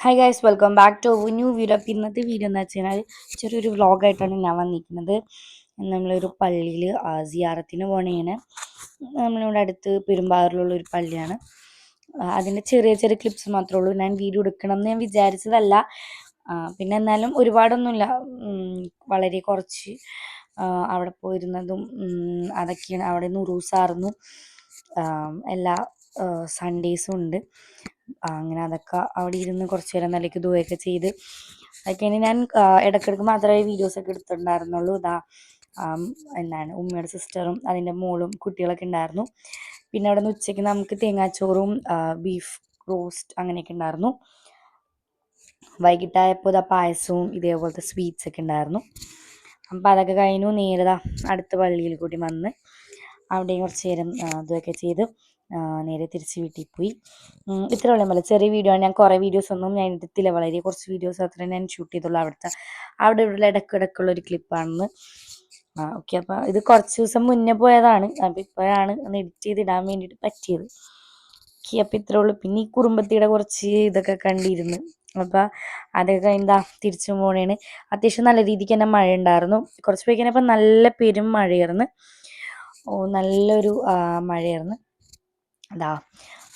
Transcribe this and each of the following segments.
Hi guys, welcome back to new video. അപ്പോൾ ഇന്നത്തെ video എന്ന് വെച്ച് കഴിഞ്ഞാൽ ചെറിയൊരു വ്ളോഗായിട്ടാണ് ഞാൻ വന്നിരിക്കുന്നത്. നമ്മളൊരു പള്ളിയിൽ സിയാറത്തിന് പോകണേന്. നമ്മളിവിടെ അടുത്ത് പെരുമ്പാവൂരിലുള്ളൊരു പള്ളിയാണ്. അതിൻ്റെ ചെറിയ ചെറിയ ക്ലിപ്സ് മാത്രമേ ഉള്ളൂ. ഞാൻ വീഡിയോ എടുക്കണം എന്ന് ഞാൻ വിചാരിച്ചതല്ല. പിന്നെ എന്നാലും ഒരുപാടൊന്നുമില്ല, വളരെ കുറച്ച് അവിടെ പോയിരുന്നതും അതൊക്കെയാണ്. അവിടെ നുറൂസായിരുന്നു, എല്ലാ സൺഡേയ്സും ഉണ്ട്. അങ്ങനെ അതൊക്കെ അവിടെ ഇരുന്ന് കുറച്ച് നേരം നിലയ്ക്ക് ദുവയൊക്കെ ചെയ്ത് അതൊക്കെയാണ്. ഞാൻ ഇടയ്ക്കിടയ്ക്ക് മാത്രമേ വീഡിയോസൊക്കെ എടുത്തിട്ടുണ്ടായിരുന്നുള്ളൂ. എന്താണ് ഉമ്മയുടെ സിസ്റ്ററും അതിൻ്റെ മോളും കുട്ടികളൊക്കെ ഉണ്ടായിരുന്നു. പിന്നെ അവിടെ നിന്ന് ഉച്ചയ്ക്ക് നമുക്ക് തേങ്ങാച്ചോറും ബീഫ് റോസ്റ്റ് അങ്ങനെയൊക്കെ ഉണ്ടായിരുന്നു. വൈകിട്ടായപ്പോൾ പായസവും ഇതേപോലത്തെ സ്വീറ്റ്സൊക്കെ ഉണ്ടായിരുന്നു. അപ്പം അതൊക്കെ കഴിഞ്ഞു നേരെ അടുത്ത പള്ളിയിൽ കൂടി വന്ന് അവിടെയും കുറച്ച് നേരം ഇതൊക്കെ ചെയ്ത് നേരെ തിരിച്ച് വീട്ടിൽ പോയി. ഇത്ര ഉള്ള ചെറിയ വീഡിയോ ആണ്. ഞാൻ കുറേ വീഡിയോസൊന്നും ഞാൻ എടുത്തില്ല, വളരെ കുറച്ച് വീഡിയോസ് അത്രേ ഞാൻ ഷൂട്ട് ചെയ്തുള്ളൂ. അവിടെ ഇവിടെ ഇടയ്ക്കുള്ളൊരു ക്ലിപ്പാണെന്ന്. ഓക്കെ, അപ്പോൾ ഇത് കുറച്ച് ദിവസം മുന്നേ പോയതാണ്. അപ്പോൾ ഇപ്പോഴാണ് ഒന്ന് എഡിറ്റ് ചെയ്ത് ഇടാൻ വേണ്ടിയിട്ട് പറ്റിയത്. ഓക്കെ, അപ്പോൾ ഇത്രേ ഉള്ളൂ. പിന്നെ ഈ കുറുമ്പത്തിയുടെ കുറച്ച് ഇതൊക്കെ കണ്ടിരുന്നു. അപ്പോൾ അതൊക്കെ കഴിഞ്ഞാൽ തിരിച്ചു പോകണേന്. അത്യാവശ്യം നല്ല രീതിക്ക് തന്നെ മഴ ഉണ്ടായിരുന്നു. കുറച്ച് പേക്കിനപ്പം നല്ല പെരും മഴയായിരുന്നു. നല്ലൊരു മഴയായിരുന്നു.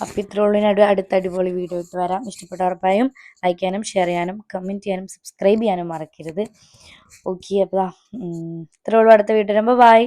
അപ്പോൾ ഇത്രേ ഉള്ളൂ. അടുത്ത അടിപൊളി വീഡിയോ ഇട്ട് വരാം. ഇഷ്ടപ്പെട്ട ഉറപ്പായും ലൈക്ക് ചെയ്യാനും ഷെയർ ചെയ്യാനും കമൻറ്റ് ചെയ്യാനും സബ്സ്ക്രൈബ് ചെയ്യാനും മറക്കരുത്. ഓക്കെ, അപ്പോൾ ഇത്രേ ഉള്ളൂ. അടുത്ത വീഡിയോ വരുമ്പോൾ ബൈ.